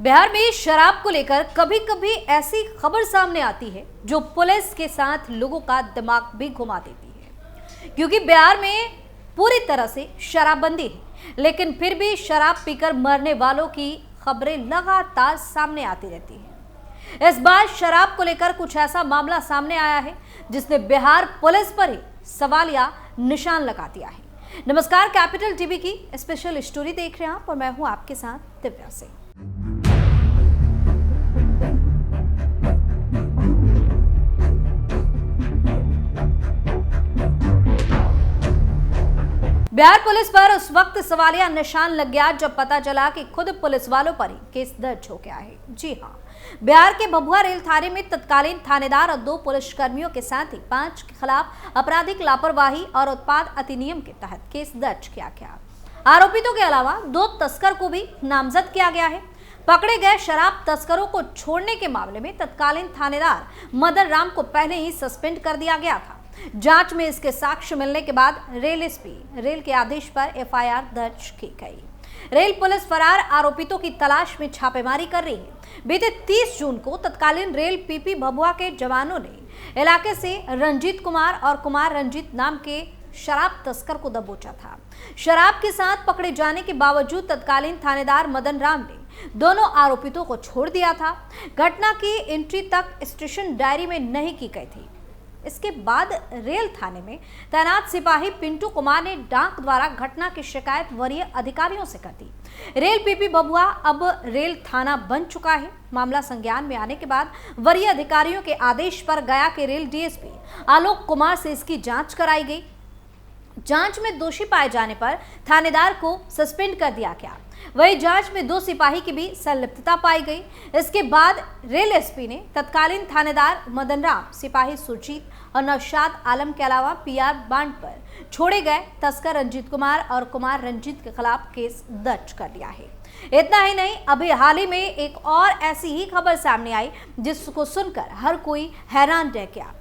बिहार में शराब को लेकर कभी कभी ऐसी खबर सामने आती है जो पुलिस के साथ लोगों का दिमाग भी घुमा देती है, क्योंकि बिहार में पूरी तरह से शराबबंदी है, लेकिन फिर भी शराब पीकर मरने वालों की खबरें लगातार सामने आती रहती है। इस बार शराब को लेकर कुछ ऐसा मामला सामने आया है जिसने बिहार पुलिस पर ही सवालिया निशान लगा दिया है। नमस्कार, कैपिटल टीवी की स्पेशल स्टोरी देख रहे हैं आप और मैं हूं आपके साथ दिव्या सिंह। बिहार पुलिस पर उस वक्त सवालिया निशान लग गया जब पता चला कि खुद पुलिस वालों पर ही केस दर्ज हो गया है। जी हां, बिहार के भभुआ रेल थाने में तत्कालीन थानेदार और 2 पुलिसकर्मियों के साथ ही 5 के खिलाफ आपराधिक लापरवाही और उत्पाद अधिनियम के तहत केस दर्ज किया गया। आरोपितों के अलावा 2 तस्कर को भी नामजद किया गया है। पकड़े गए शराब तस्करों को छोड़ने के मामले में तत्कालीन थानेदार मदन राम को पहले ही सस्पेंड कर दिया गया था। जांच में इसके साक्ष्य मिलने के बाद रेल एसपी रेल के आदेश पर एफआईआर दर्ज की गई। रेल पुलिस फरार आरोपितों की तलाश में छापेमारी कर रही है। बीते 30 जून को तत्कालीन रेल पीपी भभुआ के जवानों ने इलाके से रंजीत कुमार और कुमार रंजीत नाम के शराब तस्कर को दबोचा था। शराब के साथ पकड़े जाने के बावजूद तत्कालीन थानेदार मदन राम ने दोनों आरोपितों को छोड़ दिया था। घटना की एंट्री तक स्टेशन डायरी में नहीं की गई थी। इसके बाद रेल थाने में तैनात सिपाही पिंटू कुमार ने डाक द्वारा घटना की शिकायत वरीय अधिकारियों से कर दी। रेल पीपी भभुआ अब रेल थाना बन चुका है। मामला संज्ञान में आने के बाद वरीय अधिकारियों के आदेश पर गया के रेल डीएसपी आलोक कुमार से इसकी जांच कराई गई। जांच में दोषी पाए जाने पर थानेदार को सस्पेंड कर दिया गया। वही जांच में 2 सिपाही की भी संलिप्तता पाई गई। इसके बाद रेल एसपी ने तत्कालीन थानेदार मदन राम, सिपाही सुरजीत और नौशाद आलम के अलावा पीआर बांड पर छोड़े गए तस्कर रंजीत कुमार और कुमार रंजीत के खिलाफ केस दर्ज कर लिया है। इतना ही नहीं, अभी हाल ही में एक और ऐसी ही खबर सामने आई जिसको सुनकर हर कोई हैरान रह गया।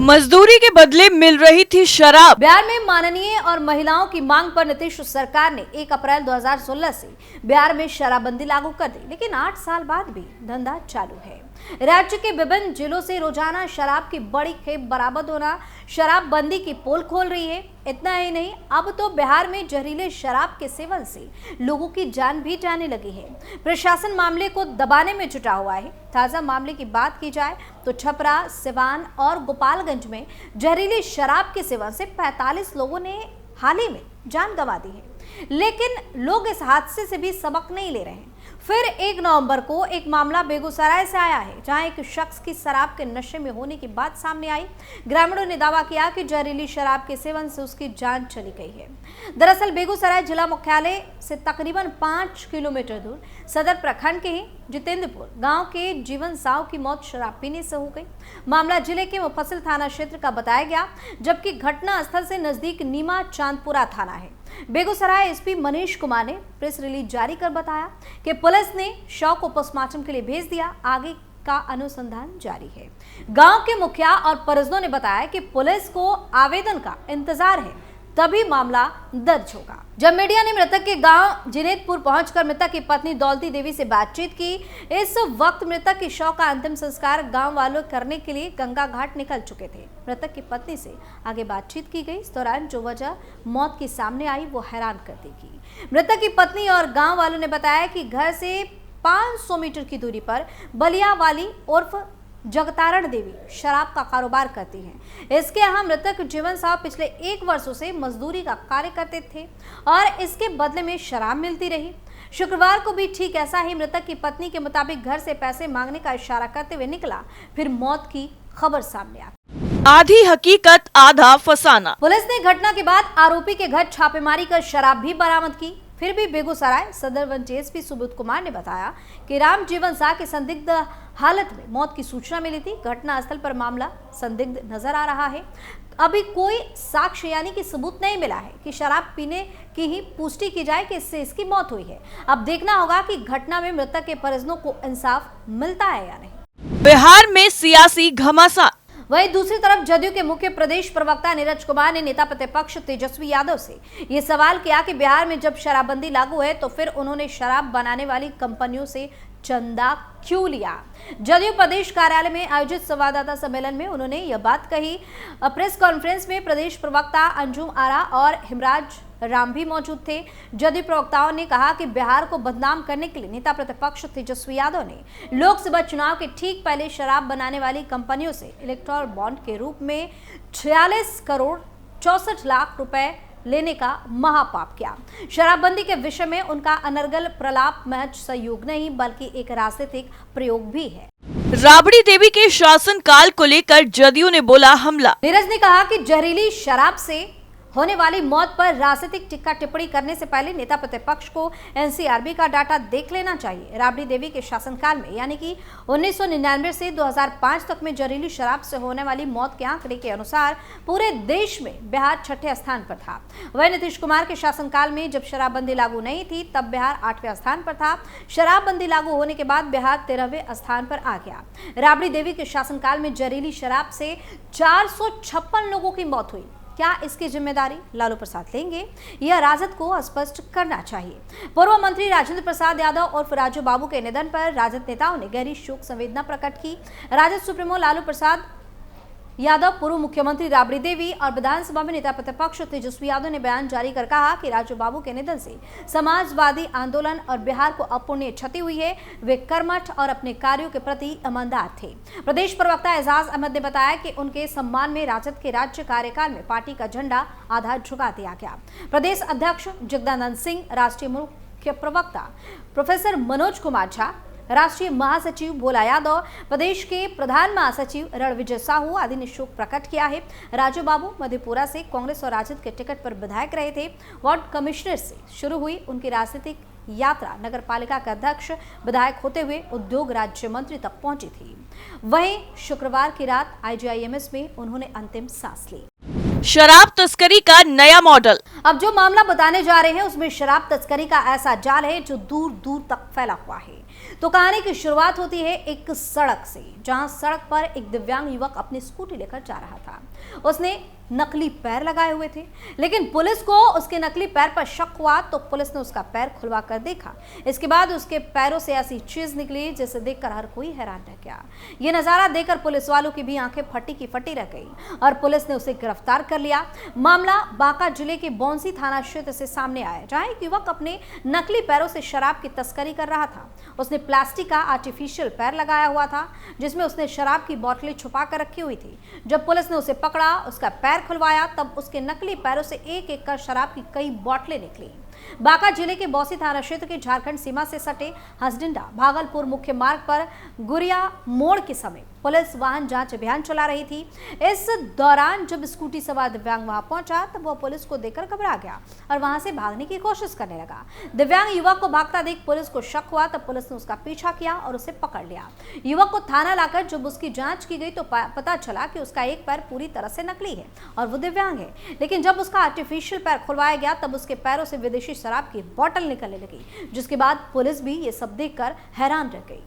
मजदूरी के बदले मिल रही थी शराब। बिहार में माननीय और महिलाओं की मांग पर नीतीश सरकार ने 1 अप्रैल 2016 से बिहार में शराबबंदी लागू कर दी, लेकिन 8 साल बाद भी धंधा चालू है। राज्य के विभिन्न जिलों से रोजाना शराब की बड़ी खेप बरामद होना शराबबंदी की पोल खोल रही है। इतना ही नहीं, अब तो बिहार में जहरीले शराब के सेवन से लोगों की जान भी जाने लगी है। प्रशासन मामले को दबाने में जुटा हुआ है। ताजा मामले की बात की जाए तो छपरा, सिवान और गोपालगंज में जहरीली शराब के सेवन से 45 लोगों ने हाल ही में जान गंवा दी है, लेकिन लोग इस हादसे से भी सबक नहीं ले रहे हैं। फिर 1 नवंबर को एक मामला बेगूसराय से आया है, जहां एक शख्स की शराब के नशे में होने की बात सामने आई। ग्रामीणों ने दावा किया कि जहरीली शराब के सेवन से उसकी जान चली गई है। दरअसल बेगूसराय जिला मुख्यालय से तकरीबन 5 किलोमीटर दूर सदर प्रखंड के ही जितेंद्रपुर गांव के जीवन साव की मौत शराब पीने से हो गई। मामला जिले के मुफस्सिल थाना क्षेत्र का बताया गया, जबकि घटना स्थल से नजदीक नीमा चांदपुरा थाना है। बेगूसराय एसपी मनीष कुमार ने प्रेस रिलीज जारी कर बताया कि पुलिस ने शव को पोस्टमार्टम के लिए भेज दिया। आगे का अनुसंधान जारी है। गांव के मुखिया और परिजनों ने बताया कि पुलिस को आवेदन का इंतजार है, तभी मामला दर्ज होगा। जब मीडिया ने मृतक के गांव जिनेतपुर पहुंचकर मृतक की पत्नी दौलती देवी से बातचीत की, इस वक्त मृतक के शव का अंतिम संस्कार गांव वालों करने के लिए गंगा घाट निकल चुके थे। मृतक की पत्नी से आगे बातचीत की गई। इस दौरान जो वजह मौत की सामने आई वो हैरान कर देगी। मृतक की पत्नी और गाँव वालों ने बताया कि घर से 500 मीटर की दूरी पर बलिया वाली उर्फ जगतारण देवी शराब का कारोबार करती हैं। इसके यहाँ मृतक जीवन साहब पिछले 1 वर्षों से मजदूरी का कार्य करते थे और इसके बदले में शराब मिलती रही। शुक्रवार को भी ठीक ऐसा ही मृतक की पत्नी के मुताबिक घर से पैसे मांगने का इशारा करते हुए निकला, फिर मौत की खबर सामने आ गई। आधी हकीकत आधा फसाना। पुलिस ने घटना के बाद आरोपी के घर छापेमारी कर शराब भी बरामद की। फिर भी बेगूसराय सदर वन एसपी सुबोध कुमार ने बताया कि राम जीवन साह की संदिग्ध हालत में मौत की सूचना मिली थी। घटनास्थल पर मामला संदिग्ध नजर आ रहा है। अभी कोई साक्ष्य यानी कि सबूत नहीं मिला है कि शराब पीने की ही पुष्टि की जाए कि इससे इसकी मौत हुई है। अब देखना होगा कि घटना में मृतक के परिजनों को इंसाफ मिलता है या नहीं। बिहार में सियासी घमासान। वहीं दूसरी तरफ जदयू के मुख्य प्रदेश प्रवक्ता नीरज कुमार ने नेता प्रतिपक्ष तेजस्वी यादव से ये सवाल किया कि बिहार में जब शराबबंदी लागू है तो फिर उन्होंने शराब बनाने वाली कंपनियों से चंदा क्यों लिया? जदयू प्रदेश कार्यालय में आयोजित संवाददाता सम्मेलन में उन्होंने यह बात कही। प्रेस कॉन्फ्रेंस में प्रदेश प्रवक्ता अंजुम आरा और हिमराज राम भी मौजूद थे। जदयू प्रवक्ताओं ने कहा कि बिहार को बदनाम करने के लिए नेता प्रतिपक्ष तेजस्वी यादव ने लोकसभा चुनाव के ठीक पहले शराब बनाने वाली कंपनियों से इलेक्टोरल बॉन्ड के रूप में 46 करोड़ 64 लाख रुपए लेने का महापाप किया। शराबबंदी के विषय में उनका अनर्गल प्रलाप महज सहयोग नहीं बल्कि एक राजनीतिक प्रयोग भी है। राबड़ी देवी के शासनकाल को लेकर जदयू ने बोला हमला। नीरज ने कहा कि जहरीली शराब से होने वाली मौत पर राजनीतिक टिक्का टिप्पणी करने से पहले नेता प्रतिपक्ष को एनसीआरबी का डाटा देख लेना चाहिए। राबड़ी देवी के शासनकाल में यानी कि 1999 से 2005 तक में जहरीली शराब से होने वाली मौत के आंकड़े के अनुसार पूरे देश में बिहार 6ठे स्थान पर था। वहीं नीतीश कुमार के शासनकाल में जब शराबबंदी लागू नहीं थी तब बिहार 8वें स्थान पर था। शराबबंदी लागू होने के बाद बिहार 13वें स्थान पर आ गया। राबड़ी देवी के शासनकाल में जहरीली शराब से 456 लोगों की मौत हुई। क्या इसकी जिम्मेदारी लालू प्रसाद लेंगे? यह राजद को स्पष्ट करना चाहिए। पूर्व मंत्री राजेंद्र प्रसाद यादव और राजू बाबू के निधन पर राजद नेताओं ने गहरी शोक संवेदना प्रकट की। राजद सुप्रीमो लालू प्रसाद यादव, पूर्व मुख्यमंत्री राबड़ी देवी और विधानसभा में नेता प्रतिपक्ष तेजस्वी यादव ने बयान जारी कर कहा कि राजू बाबू के निधन से समाजवादी आंदोलन और बिहार को अपूर्णीय क्षति हुई है। वे कर्मठ और अपने कार्यों के प्रति ईमानदार थे। प्रदेश प्रवक्ता एजाज अहमद ने बताया कि उनके सम्मान में राजद के राज्य कार्यकाल में पार्टी का झंडा आधा झुका दिया गया। प्रदेश अध्यक्ष जगदानंद सिंह, राष्ट्रीय मुख्य प्रवक्ता प्रोफेसर मनोज कुमार झा, राष्ट्रीय महासचिव भोला यादव, प्रदेश के प्रधान महासचिव रणविजय साहू आदि ने शोक प्रकट किया है। राजू बाबू मधेपुरा से कांग्रेस और राजद के टिकट पर विधायक रहे थे। वार्ड कमिश्नर से शुरू हुई उनकी राजनीतिक यात्रा नगर पालिका के अध्यक्ष विधायक होते हुए उद्योग राज्य मंत्री तक पहुंची थी। वहीं शुक्रवार की रात IGIMS में उन्होंने अंतिम सांस ली। शराब तस्करी का नया मॉडल। अब जो मामला बताने जा रहे हैं उसमें शराब तस्करी का ऐसा जाल है जो दूर दूर तक फैला हुआ है। तो कहानी की शुरुआत होती है एक सड़क से, जहां सड़क पर एक दिव्यांग युवक अपनी स्कूटी लेकर जा रहा था। उसने नकली पैर लगाए हुए थे, लेकिन पुलिस को उसके नकली पैर पर शक हुआ तो पुलिस ने उसका पैर खुलवा कर देखा। इसके बाद उसके पैरों से ऐसी चीज निकली जिसे देखकर हर कोई हैरान रह गया। ये नजारा देखकर पुलिस वालों की भी आंखें फटी की फटी रह गई और पुलिस ने उसे गिरफ्तार कर लिया। मामला बांका जिले के बौंसी थाना क्षेत्र से सामने आया, जहां एक युवक अपने नकली पैरों से शराब की तस्करी कर रहा था। उसने प्लास्टिक का आर्टिफिशियल पैर लगाया हुआ था जिसमें उसने शराब की बोतलें छुपा कर रखी हुई थी। जब पुलिस ने उसे पकड़ा, उसका पैर खुलवाया, तब उसके नकली पैरों से एक एक कर शराब की कई बोतलें निकली। बांका जिले के बौंसी थाना क्षेत्र के झारखंड सीमा से सटे हसडिंडा भागलपुर मुख्य मार्ग पर गुरिया मोड़ के समय पुलिस वाहन जांच अभियान चला रही थी। इस दौरान जब स्कूटी सवार दिव्यांग वहां पहुंचा तब वह पुलिस को देखकर घबरा गया और वहां से भागने की कोशिश करने लगा। दिव्यांग युवक को भागता देख पुलिस को शक हुआ, तब पुलिस ने उसका पीछा किया और उसे पकड़ लिया। युवक को थाना लाकर जब उसकी जांच की गई तो पता चला कि उसका एक पैर पूरी तरह से नकली है और वो दिव्यांग है। लेकिन जब उसका आर्टिफिशियल पैर खुलवाया गया तब उसके पैरों से विदेशी शराब की बोतल निकलने लगी, जिसके बाद पुलिस भी ये सब देखकर हैरान रह गई।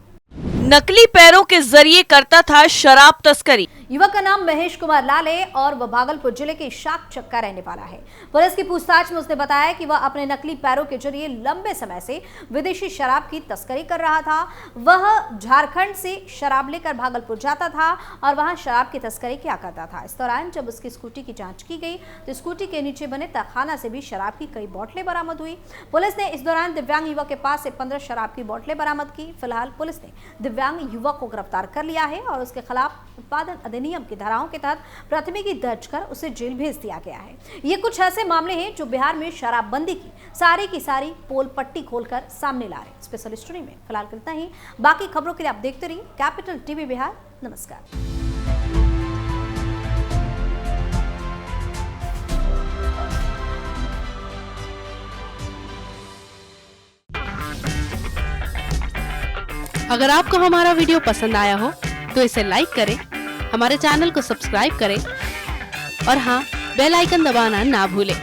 नकली पैरों के जरिए करता था शराब तस्करी। युवक का नाम महेश कुमार लाल है और वह भागलपुर जिले के शाकचक का रहने वाला है। पुलिस की पूछताछ में उसने बताया कि वह अपने नकली पैरों के जरिए लंबे समय से विदेशी शराब की तस्करी कर रहा था। वह झारखंड से शराब लेकर भागलपुर जाता था और वहां शराब की तस्करी किया करता था। इस दौरान जब उसकी स्कूटी की जांच की गई तो स्कूटी के नीचे बने तहखाना से भी शराब की कई बोतलें बरामद हुई। पुलिस ने इस दौरान दिव्यांग युवक के पास से 15 शराब की बोतलें बरामद की। फिलहाल पुलिस ने दिव्यांग युवक को गिरफ्तार कर लिया है और उसके खिलाफ उत्पादन अधिनियम की धाराओं के तहत प्राथमिकी दर्ज कर उसे जेल भेज दिया गया है। ये कुछ ऐसे मामले हैं जो बिहार में शराबबंदी की सारी पोल पट्टी खोलकर सामने ला रहे हैं। स्पेशल स्टोरी में फिलहाल इतना ही। बाकी खबरों के लिए आप देखते रहिए कैपिटल टीवी बिहार। नमस्कार। अगर आपको हमारा वीडियो पसंद आया हो तो इसे लाइक करें, हमारे चैनल को सब्सक्राइब करें और हाँ, बेल आइकन दबाना ना भूलें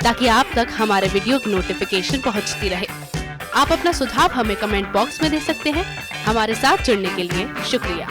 ताकि आप तक हमारे वीडियो की नोटिफिकेशन पहुंचती रहे। आप अपना सुझाव हमें कमेंट बॉक्स में दे सकते हैं। हमारे साथ जुड़ने के लिए शुक्रिया।